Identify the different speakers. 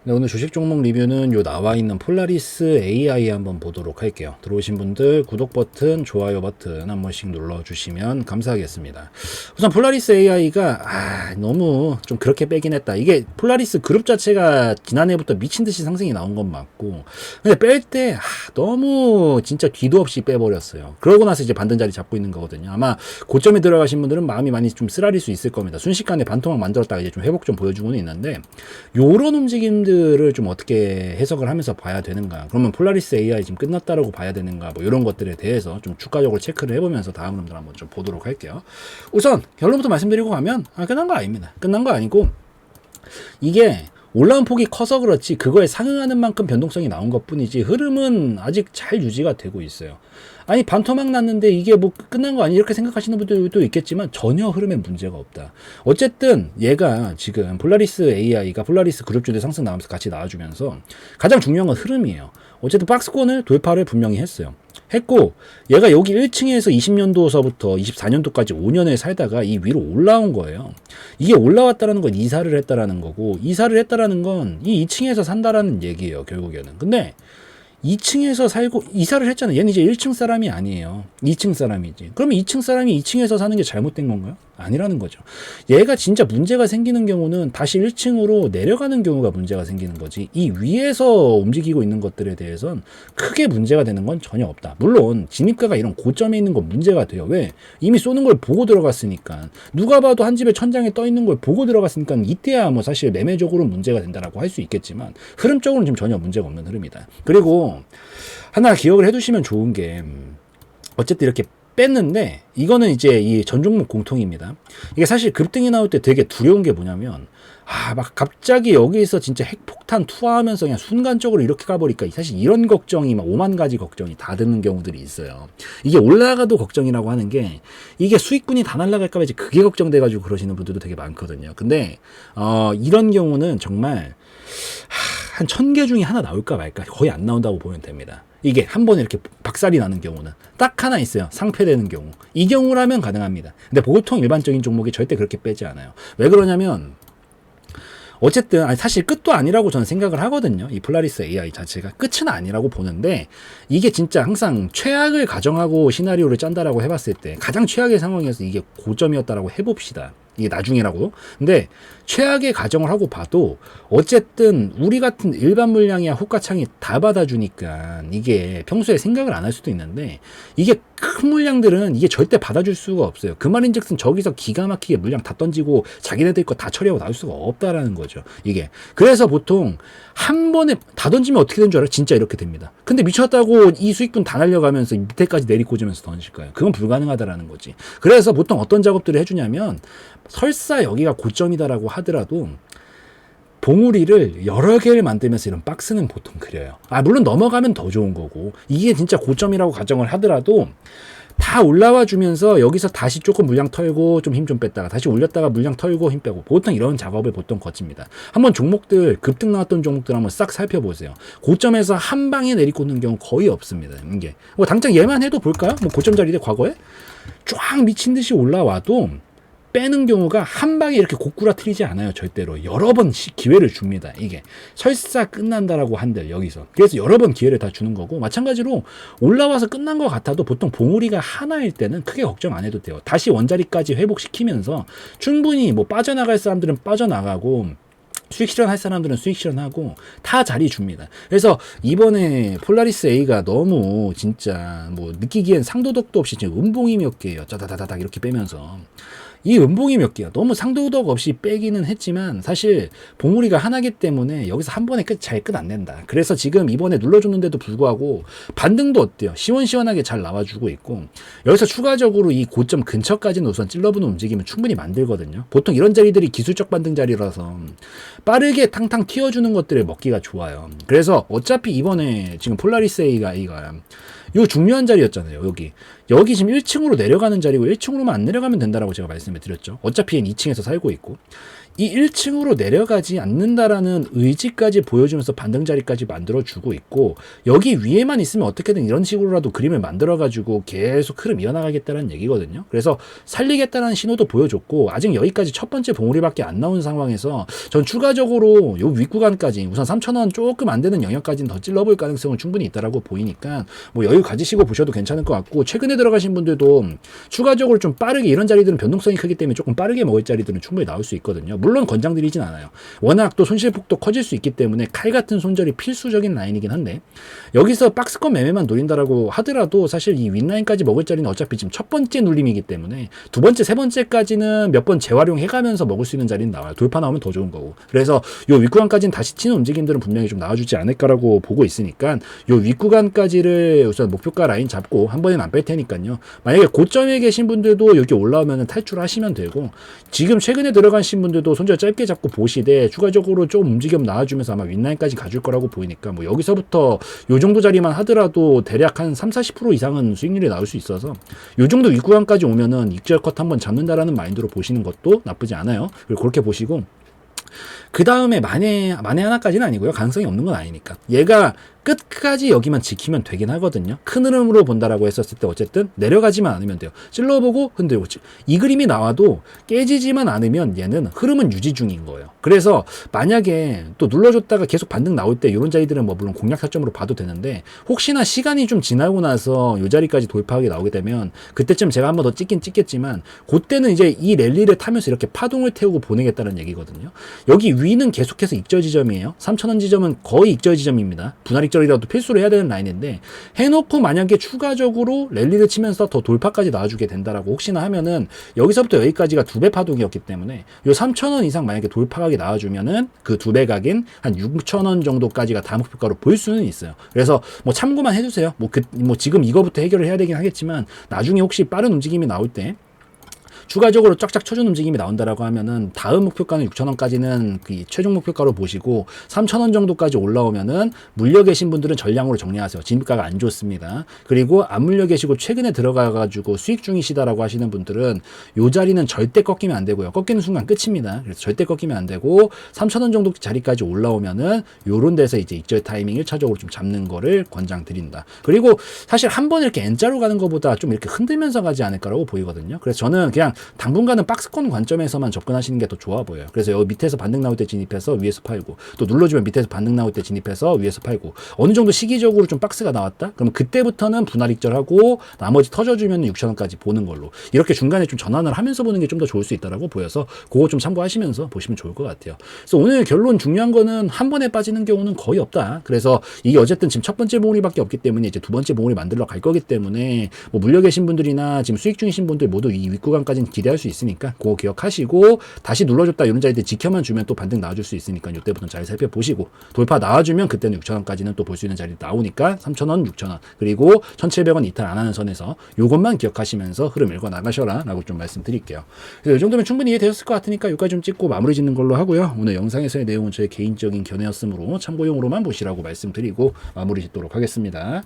Speaker 1: 네, 오늘 주식 종목 리뷰는 요 나와 있는 폴라리스 AI 한번 보도록 할게요. 들어오신 분들 구독 버튼, 좋아요 버튼 한 번씩 눌러주시면 감사하겠습니다. 우선 폴라리스 AI가 너무 좀 그렇게 빼긴 했다. 이게 폴라리스 그룹 자체가 지난해부터 미친 듯이 상승이 나온 건 맞고, 근데 뺄 때 너무 진짜 뒤도 없이 빼버렸어요. 그러고 나서 이제 반등 자리 잡고 있는 거거든요. 아마 고점에 들어가신 분들은 마음이 많이 좀 쓰라릴 수 있을 겁니다. 순식간에 반토막 만들었다가 이제 좀 회복 좀 보여주고는 있는데, 요런 움직임들을 좀 어떻게 해석을 하면서 봐야 되는가, 그러면 폴라리스 AI 지금 끝났다라고 봐야 되는가, 뭐 이런 것들에 대해서 좀 주가적으로 체크를 해보면서 다음 흐름들 한번 좀 보도록 할게요. 우선 결론부터 말씀드리고 가면 끝난 거 아닙니다. 끝난 거 아니고, 이게 올라온 폭이 커서 그렇지 그거에 상응하는 만큼 변동성이 나온 것 뿐이지 흐름은 아직 잘 유지가 되고 있어요. 아니 반토막 났는데 이게 뭐 끝난 거 아니, 이렇게 생각하시는 분들도 있겠지만 전혀 흐름에 문제가 없다. 어쨌든 얘가 지금 폴라리스 AI가 폴라리스 그룹주들 상승 나오면서 같이 나와주면서 가장 중요한 건 흐름이에요. 어쨌든 박스권을 돌파를 분명히 했고, 얘가 여기 1층에서 20년도서부터 24년도까지 5년을 살다가 이 위로 올라온 거예요. 이게 올라왔다라는 건 이사를 했다라는 거고, 이사를 했다라는 건 이 2층에서 산다라는 얘기예요, 결국에는. 근데 2층에서 살고 이사를 했잖아요. 얘는 이제 1층 사람이 아니에요. 2층 사람이지. 그러면 2층 사람이 2층에서 사는 게 잘못된 건가요? 아니라는 거죠. 얘가 진짜 문제가 생기는 경우는 다시 1층으로 내려가는 경우가 문제가 생기는 거지, 이 위에서 움직이고 있는 것들에 대해서는 크게 문제가 되는 건 전혀 없다. 물론 진입가가 이런 고점에 있는 건 문제가 돼요. 왜? 이미 쏘는 걸 보고 들어갔으니까. 누가 봐도 한 집에 천장에 떠 있는 걸 보고 들어갔으니까 이때야 뭐 사실 매매적으로 문제가 된다라고 할 수 있겠지만, 흐름적으로는 지금 전혀 문제가 없는 흐름이다. 그리고 하나 기억을 해두시면 좋은 게, 어쨌든 이렇게 뺐는데 이거는 이제 이 전 종목 공통입니다. 이게 사실 급등이 나올 때 되게 두려운 게 뭐냐면, 막 갑자기 여기서 진짜 핵폭탄 투하하면서 그냥 순간적으로 이렇게 가버리니까 사실 이런 걱정이 막 5만 가지 걱정이 다 드는 경우들이 있어요. 이게 올라가도 걱정이라고 하는 게, 이게 수익군이 다 날아갈까 봐 이제 그게 걱정돼가지고 그러시는 분들도 되게 많거든요. 근데 이런 경우는 정말 한 1000개 중에 하나 나올까 말까, 거의 안 나온다고 보면 됩니다. 이게 한 번에 이렇게 박살이 나는 경우는 딱 하나 있어요. 상패되는 경우. 이 경우라면 가능합니다. 근데 보통 일반적인 종목이 절대 그렇게 빼지 않아요. 왜 그러냐면, 어쨌든 사실 끝도 아니라고 저는 생각을 하거든요. 이 폴라리스 AI 자체가 끝은 아니라고 보는데, 이게 진짜 항상 최악을 가정하고 시나리오를 짠다라고 해봤을 때 가장 최악의 상황에서 이게 고점이었다라고 해봅시다. 이게 나중에라고. 근데 최악의 가정을 하고 봐도 어쨌든 우리 같은 일반 물량이야 호가창이 다 받아주니까 이게 평소에 생각을 안 할 수도 있는데, 이게 큰 물량들은 이게 절대 받아줄 수가 없어요. 그 말인즉슨 저기서 기가 막히게 물량 다 던지고 자기네들 거 다 처리하고 나올 수가 없다라는 거죠. 이게 그래서 보통 한 번에 다 던지면 어떻게 된 줄 알아요? 진짜 이렇게 됩니다. 근데 미쳤다고 이 수익분 다 날려가면서 밑에까지 내리꽂으면서 던질 거예요. 그건 불가능하다라는 거지. 그래서 보통 어떤 작업들을 해주냐면, 설사 여기가 고점이다라고 하더라도 봉우리를 여러 개를 만들면서 이런 박스는 보통 그려요. 물론 넘어가면 더 좋은 거고, 이게 진짜 고점이라고 가정을 하더라도 다 올라와 주면서 여기서 다시 조금 물량 털고 좀 힘 좀 뺐다가 다시 올렸다가 물량 털고 힘 빼고, 보통 이런 작업을 보통 거칩니다. 한번 종목들 급등 나왔던 종목들 한번 싹 살펴보세요. 고점에서 한 방에 내리꽂는 경우 거의 없습니다. 이게 뭐 당장 얘만 해도 볼까요? 뭐 고점 자리대 과거에 쫙 미친 듯이 올라와도 빼는 경우가 한 방에 이렇게 고꾸라트리지 않아요. 절대로 여러 번 기회를 줍니다. 이게 설사 끝난다라고 한들 여기서, 그래서 여러 번 기회를 다 주는 거고, 마찬가지로 올라와서 끝난 것 같아도 보통 봉우리가 하나일 때는 크게 걱정 안 해도 돼요. 다시 원자리까지 회복시키면서 충분히 뭐 빠져나갈 사람들은 빠져나가고 수익 실현할 사람들은 수익 실현하고 다 자리 줍니다. 그래서 이번에 폴라리스 A가 너무 진짜 뭐 느끼기엔 상도덕도 없이 지금 음봉이 몇 개예요. 짜다다다닥 이렇게 빼면서 이 음봉이 몇 개야. 너무 상도덕 없이 빼기는 했지만 사실 봉우리가 하나기 때문에 여기서 한 번에 잘 끝 안 낸다. 그래서 지금 이번에 눌러줬는데도 불구하고 반등도 어때요? 시원시원하게 잘 나와주고 있고, 여기서 추가적으로 이 고점 근처까지는 우선 찔러보는 움직임을 충분히 만들거든요. 보통 이런 자리들이 기술적 반등 자리라서 빠르게 탕탕 튀어주는 것들을 먹기가 좋아요. 그래서 어차피 이번에 지금 폴라리스 A가 요 중요한 자리였잖아요. 여기 지금 1층으로 내려가는 자리고 1층으로만 안 내려가면 된다라고 제가 말씀을 드렸죠. 어차피 2층에서 살고 있고, 이 1층으로 내려가지 않는다라는 의지까지 보여주면서 반등 자리까지 만들어주고 있고, 여기 위에만 있으면 어떻게든 이런 식으로라도 그림을 만들어가지고 계속 흐름 이어나가겠다는 얘기거든요. 그래서 살리겠다는 신호도 보여줬고, 아직 여기까지 첫 번째 봉우리밖에 안 나온 상황에서 전 추가적으로 요 윗구간까지 우선 3,000원 조금 안 되는 영역까지는 더 찔러볼 가능성은 충분히 있다라고 보이니까 뭐 여유 가지시고 보셔도 괜찮을 것 같고, 최근에 들어가신 분들도 추가적으로 좀 빠르게, 이런 자리들은 변동성이 크기 때문에 조금 빠르게 먹을 자리들은 충분히 나올 수 있거든요. 물론 권장드리진 않아요. 워낙 또 손실폭도 커질 수 있기 때문에 칼 같은 손절이 필수적인 라인이긴 한데, 여기서 박스권 매매만 노린다라고 하더라도 사실 이 윗라인까지 먹을 자리는 어차피 지금 첫 번째 눌림이기 때문에 두 번째, 세 번째까지는 몇 번 재활용해가면서 먹을 수 있는 자리는 나와요. 돌파 나오면 더 좋은 거고. 그래서 요 윗구간까지는 다시 치는 움직임들은 분명히 좀 나와주지 않을까라고 보고 있으니까, 요 윗구간까지를 우선 목표가 라인 잡고 한 번에는 안 뺄 테니까요. 만약에 고점에 계신 분들도 여기 올라오면 탈출하시면 되고, 지금 최근에 들어가신 분들도 손절 짧게 잡고 보시되 추가적으로 좀 움직임 나와주면서 아마 윗라인까지 가줄 거라고 보이니까, 뭐 여기서부터 요 정도 자리만 하더라도 대략 한 30-40% 이상은 수익률이 나올 수 있어서, 요 정도 윗구간까지 오면은 익절 컷 한번 잡는다라는 마인드로 보시는 것도 나쁘지 않아요. 그리고 그렇게 보시고, 그 다음에 만에 하나까지는 아니고요. 가능성이 없는 건 아니니까. 얘가 끝까지 여기만 지키면 되긴 하거든요. 큰 흐름으로 본다라고 했었을 때 어쨌든 내려가지만 않으면 돼요. 찔러보고 흔들고, 이 그림이 나와도 깨지지만 않으면 얘는 흐름은 유지 중인 거예요. 그래서 만약에 또 눌러줬다가 계속 반등 나올 때 이런 자리들은 뭐 물론 공략 타점으로 봐도 되는데, 혹시나 시간이 좀 지나고 나서 이 자리까지 돌파하게 나오게 되면 그때쯤 제가 한 번 더 찍긴 찍겠지만, 그때는 이제 이 랠리를 타면서 이렇게 파동을 태우고 보내겠다는 얘기거든요. 여기 위는 계속해서 익절 지점이에요. 3,000원 지점은 거의 익절 지점입니다. 분할 익절이라도 필수로 해야 되는 라인인데, 해놓고 만약에 추가적으로 랠리를 치면서 더 돌파까지 나와주게 된다라고 혹시나 하면은, 여기서부터 여기까지가 2배 파동이었기 때문에 요 3,000원 이상 만약에 돌파각이 나와주면은 그 2배 각인 한 6,000원 정도까지가 다음 목표가로 보일 수는 있어요. 그래서 뭐 참고만 해주세요. 뭐 지금 이거부터 해결을 해야 되긴 하겠지만, 나중에 혹시 빠른 움직임이 나올 때 추가적으로 쫙쫙 쳐준 움직임이 나온다라고 하면은 다음 목표가는 6,000원까지는 그 최종 목표가로 보시고, 3,000원 정도까지 올라오면은 물려 계신 분들은 전량으로 정리하세요. 진입가가 안 좋습니다. 그리고 안 물려 계시고 최근에 들어가가지고 수익 중이시다라고 하시는 분들은 요 자리는 절대 꺾이면 안 되고요. 꺾이는 순간 끝입니다. 그래서 절대 꺾이면 안 되고, 3,000원 정도 자리까지 올라오면은 요런 데서 이제 익절 타이밍 1차적으로 좀 잡는 거를 권장드린다. 그리고 사실 한 번 이렇게 N자로 가는 것보다 좀 이렇게 흔들면서 가지 않을까라고 보이거든요. 그래서 저는 그냥 당분간은 박스권 관점에서만 접근하시는 게 더 좋아 보여요. 그래서 여기 밑에서 반등 나올 때 진입해서 위에서 팔고, 또 눌러주면 밑에서 반등 나올 때 진입해서 위에서 팔고, 어느 정도 시기적으로 좀 박스가 나왔다? 그러면 그때부터는 분할 익절하고 나머지 터져주면 6,000원까지 보는 걸로, 이렇게 중간에 좀 전환을 하면서 보는 게 좀 더 좋을 수 있다라고 보여서 그거 좀 참고하시면서 보시면 좋을 것 같아요. 그래서 오늘 결론 중요한 거는 한 번에 빠지는 경우는 거의 없다. 그래서 이게 어쨌든 지금 첫 번째 봉우리밖에 없기 때문에 이제 두 번째 봉우리 만들러 갈 거기 때문에, 뭐 물려 계신 분들이나 지금 수익 중이신 분들 모두 이 윗구간까지는 기대할 수 있으니까 그거 기억하시고, 다시 눌러줬다 이런 자리들 지켜만 주면 또 반등 나와줄 수 있으니까 이때부터는 잘 살펴보시고, 돌파 나와주면 그때는 6,000원까지는 또 볼 수 있는 자리 나오니까 3,000원, 6,000원, 그리고 1,700원 이탈 안 하는 선에서 요것만 기억하시면서 흐름 읽어 나가셔라 라고 좀 말씀드릴게요. 그래서 이 정도면 충분히 이해되셨을 것 같으니까 여기까지 좀 찍고 마무리 짓는 걸로 하고요. 오늘 영상에서의 내용은 저의 개인적인 견해였으므로 참고용으로만 보시라고 말씀드리고 마무리 짓도록 하겠습니다.